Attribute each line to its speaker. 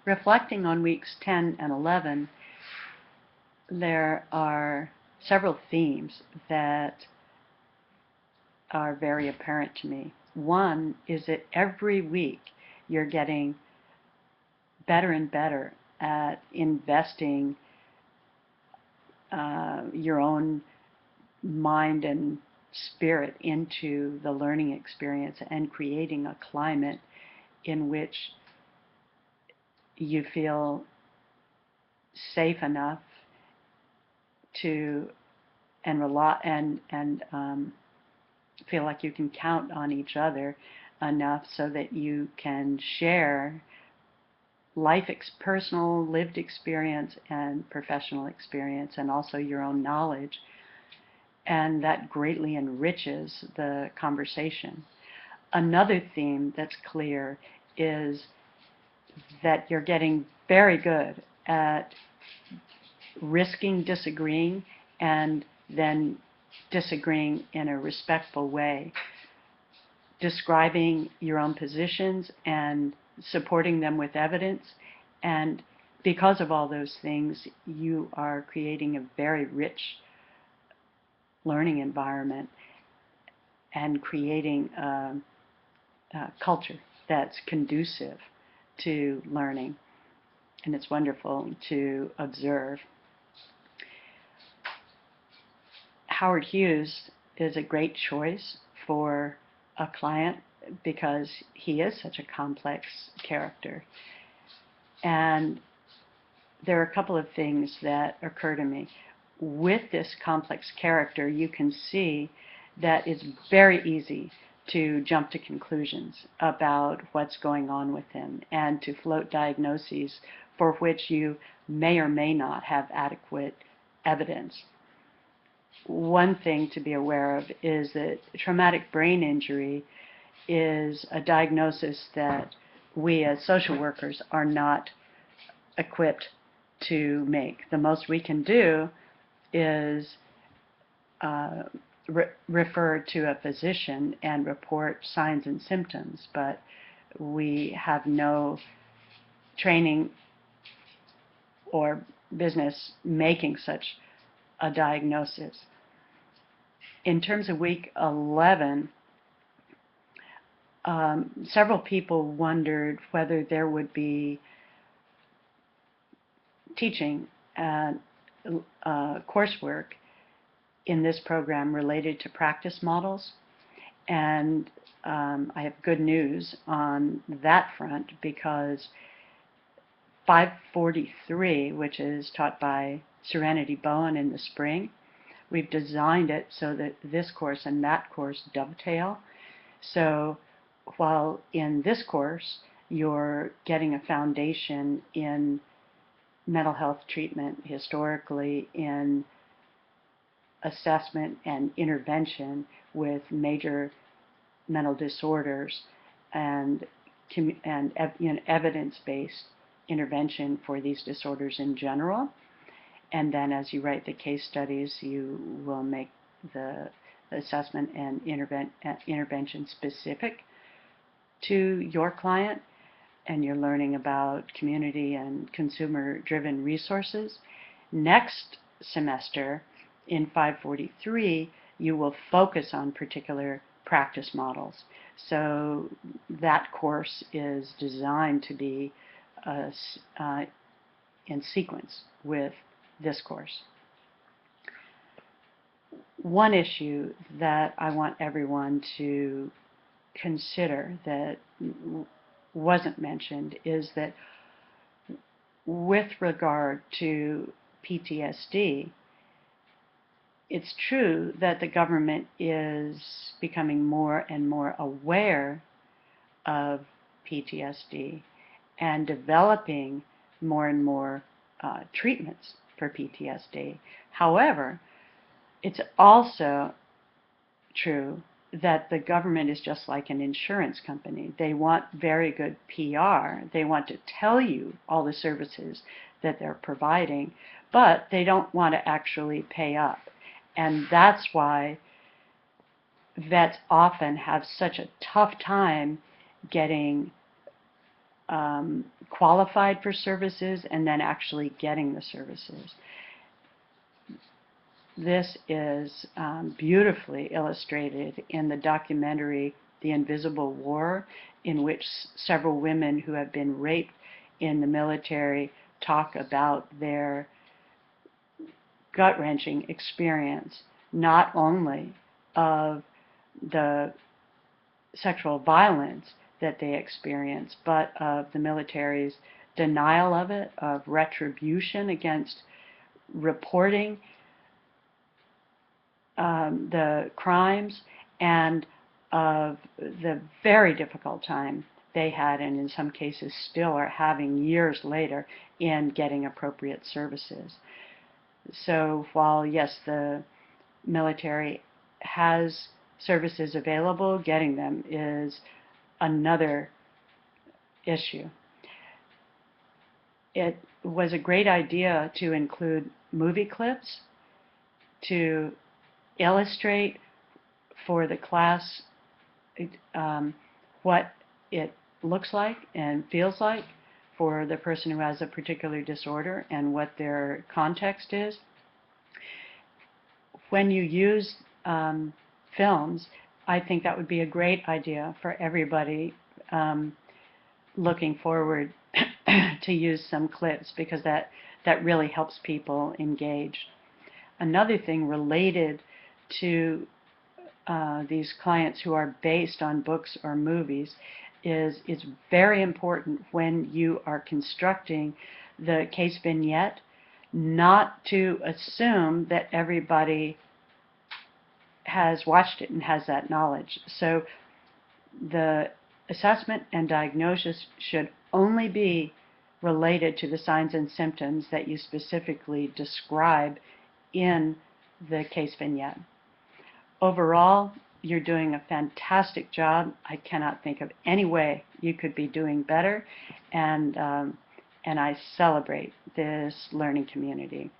Speaker 1: Reflecting on weeks 10 and 11, there are several themes that are very apparent to me. One is that every week you're getting better and better at investing your own mind and spirit into the learning experience and creating a climate in which you feel safe enough to and feel like you can count on each other enough so that you can share personal lived experience and professional experience, and also your own knowledge, and that greatly enriches the conversation. Another theme that's clear is that you're getting very good at risking disagreeing and then disagreeing in a respectful way, describing your own positions and supporting them with evidence. And because of all those things, you are creating a very rich learning environment and creating a culture that's conducive to learning. And it's wonderful to observe. Howard Hughes is a great choice for a client because he is such a complex character. And there are a couple of things that occur to me. With this complex character, you can see that it's very easy to jump to conclusions about what's going on with him and to float diagnoses for which you may or may not have adequate evidence. One thing to be aware of is that traumatic brain injury is a diagnosis that we as social workers are not equipped to make. The most we can do is refer to a physician and report signs and symptoms, but we have no training or business making such a diagnosis. In terms of week 11, several people wondered whether there would be teaching and coursework in this program related to practice models. And I have good news on that front, because 543, which is taught by Serenity Bowen in the spring, we've designed it so that this course and that course dovetail. So while in this course you're getting a foundation in mental health treatment historically, in assessment and intervention with major mental disorders, and evidence-based intervention for these disorders in general. And then as you write the case studies, you will make the assessment and intervention specific to your client, and you're learning about community and consumer-driven resources. Next semester, in 543, you will focus on particular practice models. So that course is designed to be in sequence with this course. One issue that I want everyone to consider that wasn't mentioned is that with regard to PTSD, it's true that the government is becoming more and more aware of PTSD and developing more and more treatments for PTSD. However, it's also true that the government is just like an insurance company. They want very good PR. They want to tell you all the services that they're providing, but they don't want to actually pay up. And that's why vets often have such a tough time getting qualified for services and then actually getting the services. This is beautifully illustrated in the documentary The Invisible War, in which several women who have been raped in the military talk about their gut-wrenching experience, not only of the sexual violence that they experience, but of the military's denial of it, of retribution against reporting the crimes, and of the very difficult time they had, and in some cases still are having years later, in getting appropriate services. So while, yes, the military has services available, getting them is another issue. It was a great idea to include movie clips to illustrate for the class what it looks like and feels like for the person who has a particular disorder and what their context is. When you use films, I think that would be a great idea for everybody looking forward to use some clips, because that really helps people engage. Another thing related to these clients who are based on books or movies is it's very important when you are constructing the case vignette not to assume that everybody has watched it and has that knowledge. So the assessment and diagnosis should only be related to the signs and symptoms that you specifically describe in the case vignette. Overall, you're doing a fantastic job. I cannot think of any way you could be doing better, and I celebrate this learning community.